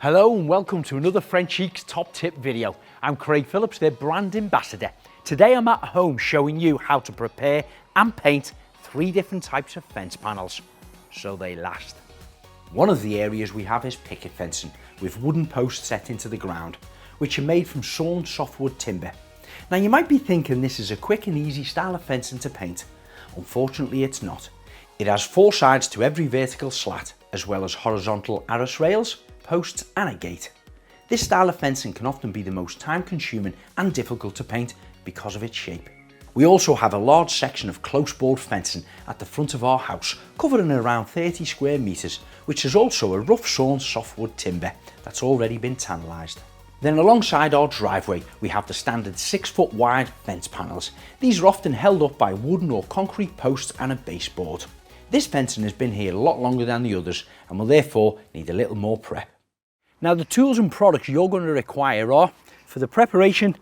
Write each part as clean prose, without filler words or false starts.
Hello and welcome to another Frenchic's Top Tip video. I'm Craig Phillips, their brand ambassador. Today I'm at home showing you how to prepare and paint 3 different types of fence panels so they last. One of the areas we have is picket fencing with wooden posts set into the ground, which are made from sawn softwood timber. Now you might be thinking this is a quick and easy style of fencing to paint. Unfortunately it's not. It has 4 sides to every vertical slat, as well as horizontal arras rails, posts and a gate. This style of fencing can often be the most time consuming and difficult to paint because of its shape. We also have a large section of closeboard fencing at the front of our house, covering around 30 square metres, which is also a rough sawn softwood timber that's already been tannalised. Then alongside our driveway we have the standard 6 foot wide fence panels. These are often held up by wooden or concrete posts and a baseboard. This fencing has been here a lot longer than the others and will therefore need a little more prep. Now the tools and products you're going to require are, for the preparation,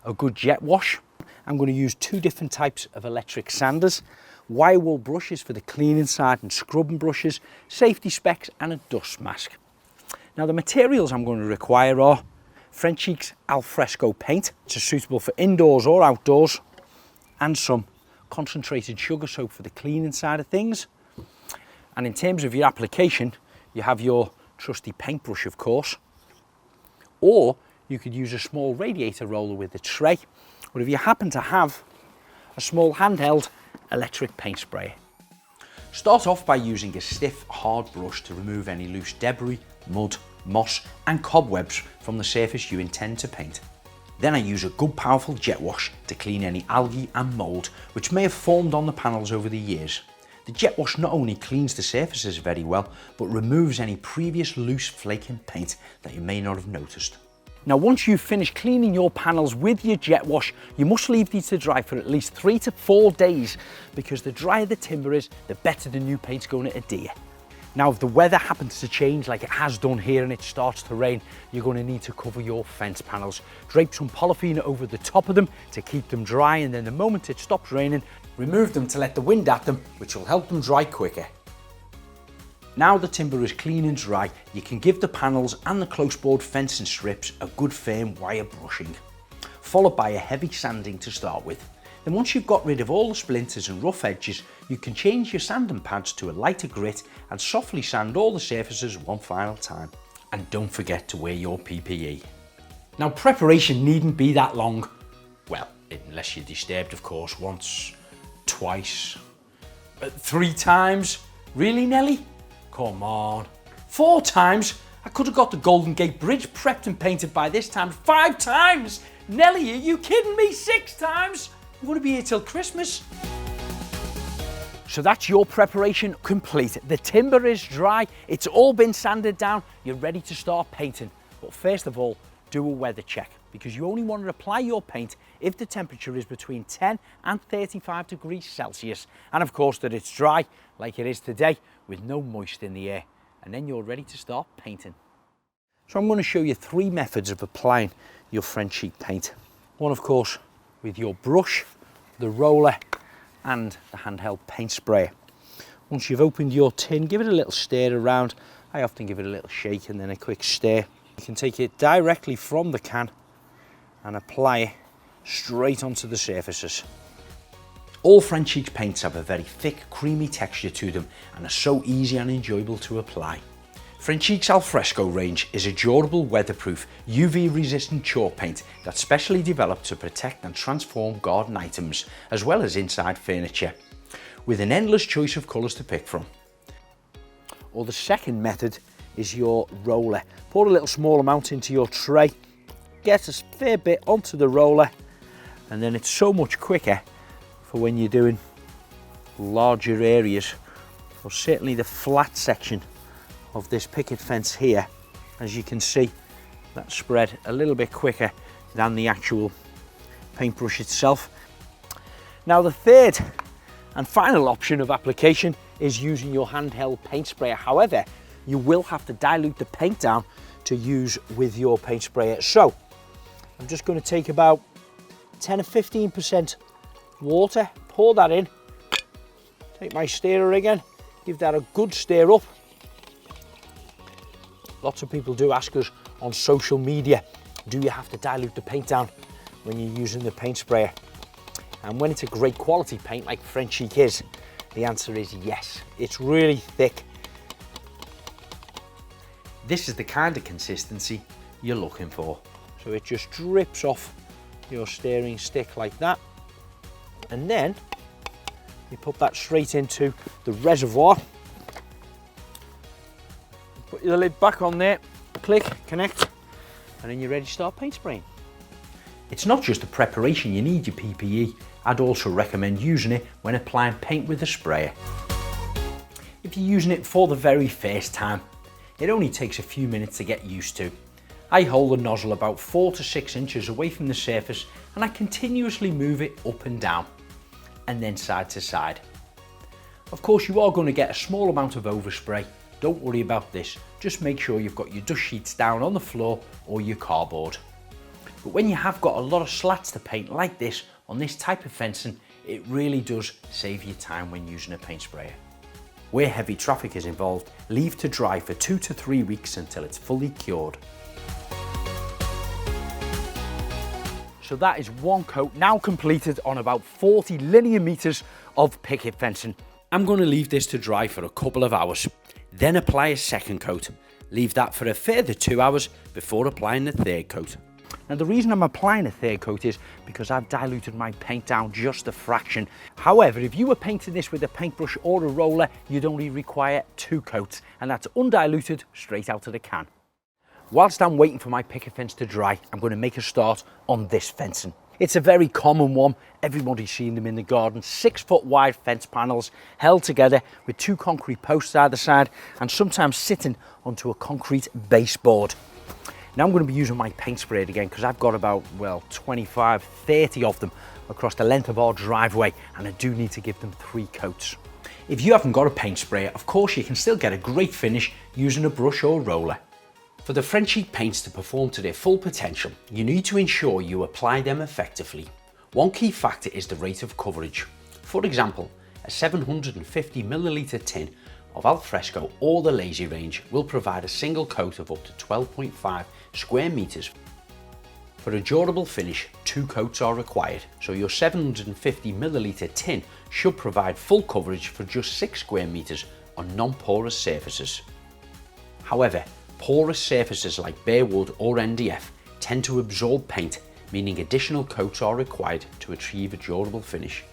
a good jet wash. I'm going to use 2 different types of electric sanders, wire wool brushes for the cleaning side and scrubbing brushes, safety specs and a dust mask. Now the materials I'm going to require are Frenchic's Alfresco paint, which is suitable for indoors or outdoors, and some concentrated sugar soap for the cleaning side of things. And in terms of your application, you have your trusty paintbrush of course, or you could use a small radiator roller with a tray, or if you happen to have a small handheld electric paint sprayer. Start off by using a stiff hard brush to remove any loose debris, mud, moss and cobwebs from the surface you intend to paint. Then I use a good powerful jet wash to clean any algae and mould which may have formed on the panels over the years. The jet wash not only cleans the surfaces very well, but removes any previous loose flaking paint that you may not have noticed. Now once you've finished cleaning your panels with your jet wash, you must leave these to dry for at least 3 to 4 days, because the drier the timber is, the better the new paint's going to adhere. Now if the weather happens to change like it has done here and it starts to rain, you're going to need to cover your fence panels. Drape some polythene over the top of them to keep them dry, and then the moment it stops raining, remove them to let the wind at them, which will help them dry quicker. Now the timber is clean and dry, you can give the panels and the closeboard fencing strips a good firm wire brushing, followed by a heavy sanding to start with. Then once you've got rid of all the splinters and rough edges, you can change your sanding pads to a lighter grit and softly sand all the surfaces one final time. And don't forget to wear your PPE. Now preparation needn't be that long. Well, unless you're disturbed of course, once, twice, 3 times. Really Nelly? Come on. 4 times? I could have got the Golden Gate Bridge prepped and painted by this time. 5 times? Nelly, are you kidding me? 6 times? I'm going to be here till Christmas. So that's your preparation complete. The timber is dry, it's all been sanded down, you're ready to start painting. But first of all, do a weather check, because you only want to apply your paint if the temperature is between 10 and 35 degrees Celsius. And of course that it's dry, like it is today, with no moisture in the air. And then you're ready to start painting. So I'm going to show you 3 methods of applying your Frenchic paint. One of course with your brush, the roller and the handheld paint sprayer. Once you've opened your tin, give it a little stir around. I often give it a little shake and then a quick stir. You can take it directly from the can and apply it straight onto the surfaces. All Frenchic paints have a very thick, creamy texture to them and are so easy and enjoyable to apply. Frenchic's Alfresco range is a durable, weatherproof, UV-resistant chalk paint that's specially developed to protect and transform garden items, as well as inside furniture, with an endless choice of colours to pick from. Or the second method is your roller. Pour a little small amount into your tray, get a fair bit onto the roller, and then it's so much quicker for when you're doing larger areas, or certainly the flat section of this picket fence here. As you can see, that spread a little bit quicker than the actual paintbrush itself. Now the third and final option of application is using your handheld paint sprayer. However, you will have to dilute the paint down to use with your paint sprayer. So I'm just going to take about 10 or 15% water, pour that in, take my stirrer again, give that a good stir up, Lots of people do ask us on social media, do you have to dilute the paint down when you're using the paint sprayer? And when it's a great quality paint like Frenchic is, the answer is yes. It's really thick. This is the kind of consistency you're looking for. So it just drips off your steering stick like that. And then you put that straight into the reservoir. Put your lid back on there, click, connect, and then you're ready to start paint spraying. It's not just the preparation you need your PPE, I'd also recommend using it when applying paint with a sprayer. If you're using it for the very first time, it only takes a few minutes to get used to. I hold the nozzle about 4 to 6 inches away from the surface and I continuously move it up and down, and then side to side. Of course, you are going to get a small amount of overspray. Don't worry about this, just make sure you've got your dust sheets down on the floor or your cardboard. But when you have got a lot of slats to paint like this on this type of fencing, it really does save you time when using a paint sprayer. Where heavy traffic is involved, leave to dry for 2 to 3 weeks until it's fully cured. So that is one coat now completed on about 40 linear meters of picket fencing. I'm going to leave this to dry for a couple of hours, then apply a second coat. Leave that for a further 2 hours before applying the third coat. Now the reason I'm applying a third coat is because I've diluted my paint down just a fraction. However, if you were painting this with a paintbrush or a roller, you'd only require 2 coats, and that's undiluted straight out of the can. Whilst I'm waiting for my picket fence to dry, I'm going to make a start on this fencing. It's a very common one. Everybody's seen them in the garden. 6 foot wide fence panels held together with 2 concrete posts either side and sometimes sitting onto a concrete baseboard. Now I'm going to be using my paint sprayer again because I've got about, well, 25, 30 of them across the length of our driveway, and I do need to give them 3 coats. If you haven't got a paint sprayer, of course you can still get a great finish using a brush or roller. For the Frenchic paints to perform to their full potential, you need to ensure you apply them effectively. One key factor is the rate of coverage. For example, a 750ml tin of alfresco or the lazy range will provide a single coat of up to 12.5 square meters. For a durable finish, 2 coats are required, so your 750ml tin should provide full coverage for just 6 square meters on non-porous surfaces. However, porous surfaces like bare wood or MDF tend to absorb paint, meaning additional coats are required to achieve a durable finish.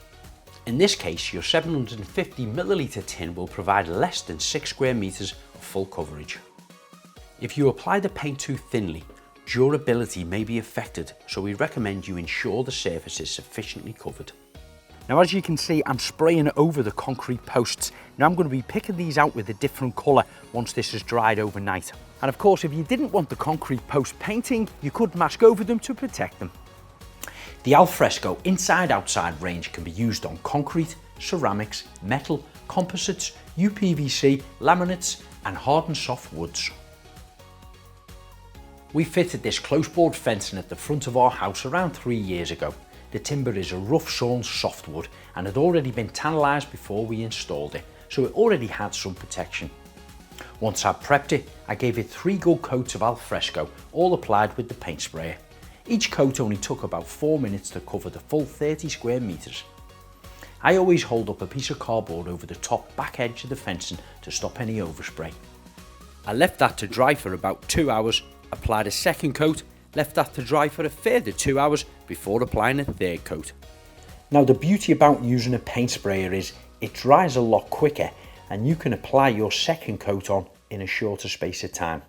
In this case, your 750ml tin will provide less than 6 square meters of full coverage. If you apply the paint too thinly, durability may be affected, so we recommend you ensure the surface is sufficiently covered. Now, as you can see, I'm spraying over the concrete posts. Now I'm going to be picking these out with a different colour once this has dried overnight. And of course, if you didn't want the concrete post painting, you could mask over them to protect them. The alfresco inside-outside range can be used on concrete, ceramics, metal, composites, UPVC, laminates and hard and soft woods. We fitted this closeboard fencing at the front of our house around 3 years ago. The timber is a rough sawn softwood and had already been tannalised before we installed it, so it already had some protection. Once I'd prepped it, I gave it 3 good coats of alfresco, all applied with the paint sprayer. Each coat only took about 4 minutes to cover the full 30 square meters. I always hold up a piece of cardboard over the top back edge of the fencing to stop any overspray. I left that to dry for about 2 hours, applied a second coat, left that to dry for a further 2 hours before applying a third coat. Now the beauty about using a paint sprayer is it dries a lot quicker and you can apply your second coat on in a shorter space of time.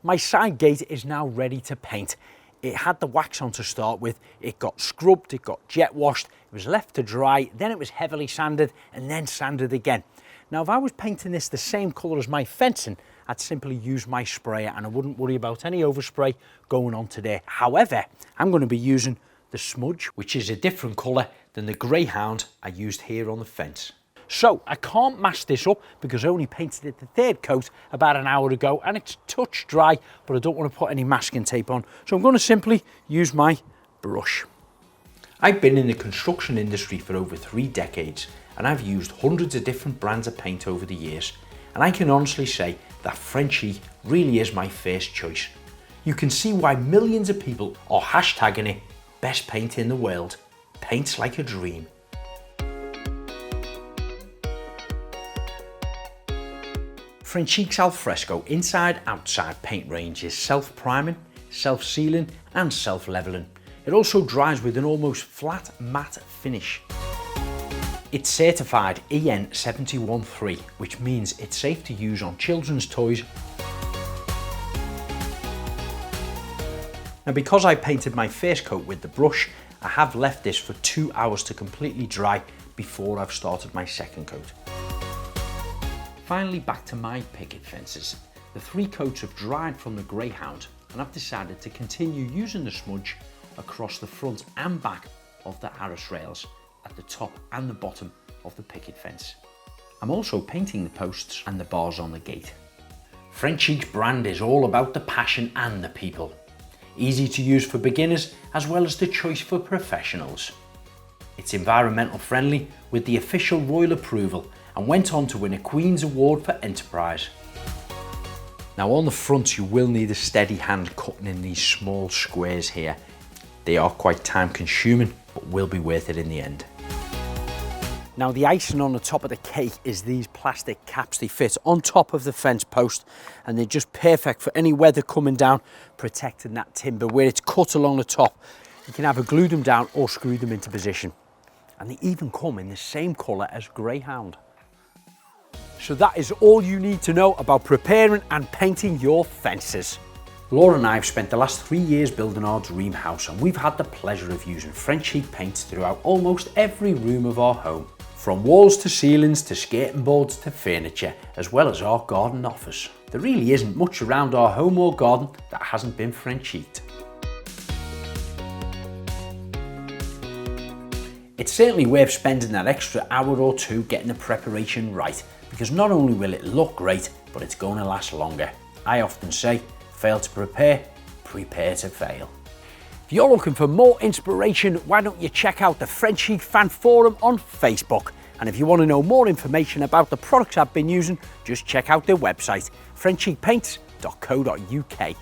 My side gate is now ready to paint. It had the wax on to start with, it got scrubbed, it got jet washed, it was left to dry, then it was heavily sanded and then sanded again. Now if I was painting this the same colour as my fencing, I'd simply use my sprayer and I wouldn't worry about any overspray going on today. However, I'm going to be using the smudge, which is a different colour than the greyhound I used here on the fence. So I can't mask this up because I only painted it the third coat about an hour ago and it's touch dry, but I don't want to put any masking tape on. So I'm going to simply use my brush. I've been in the construction industry for over 3 decades and I've used hundreds of different brands of paint over the years. And I can honestly say that Frenchic really is my first choice. You can see why millions of people are hashtagging it best paint in the world. Paints like a dream. Frencic's Alfresco inside-outside paint range is self-priming, self-sealing and self-leveling. It also dries with an almost flat matte finish. It's certified EN 713, which means it's safe to use on children's toys. Now, because I painted my first coat with the brush, I have left this for 2 hours to completely dry before I've started my second coat. Finally, back to my picket fences. The 3 coats have dried from the Greyhound, and I've decided to continue using the smudge across the front and back of the arras rails at the top and the bottom of the picket fence. I'm also painting the posts and the bars on the gate. Frencic's brand is all about the passion and the people. Easy to use for beginners as well as the choice for professionals. It's environmental friendly with the official royal approval and went on to win a Queen's Award for Enterprise. Now, on the front you will need a steady hand cutting in these small squares here. They are quite time consuming, but will be worth it in the end. Now, the icing on the top of the cake is these plastic caps. They fit on top of the fence post and they're just perfect for any weather coming down, protecting that timber where it's cut along the top. You can either glue them down or screw them into position. And they even come in the same colour as Greyhound. So that is all you need to know about preparing and painting your fences. Laura and I have spent the last 3 years building our dream house, and we've had the pleasure of using Frenchic paints throughout almost every room of our home. From walls to ceilings to skirting boards to furniture, as well as our garden office. There really isn't much around our home or garden that hasn't been Frenchic'd. It's certainly worth spending that extra hour or two getting the preparation right, because not only will it look great, but it's going to last longer. I often say, fail to prepare, prepare to fail. If you're looking for more inspiration, why don't you check out the Frenchic Fan Forum on Facebook. And if you want to know more information about the products I've been using, just check out their website, frenchicpaints.co.uk.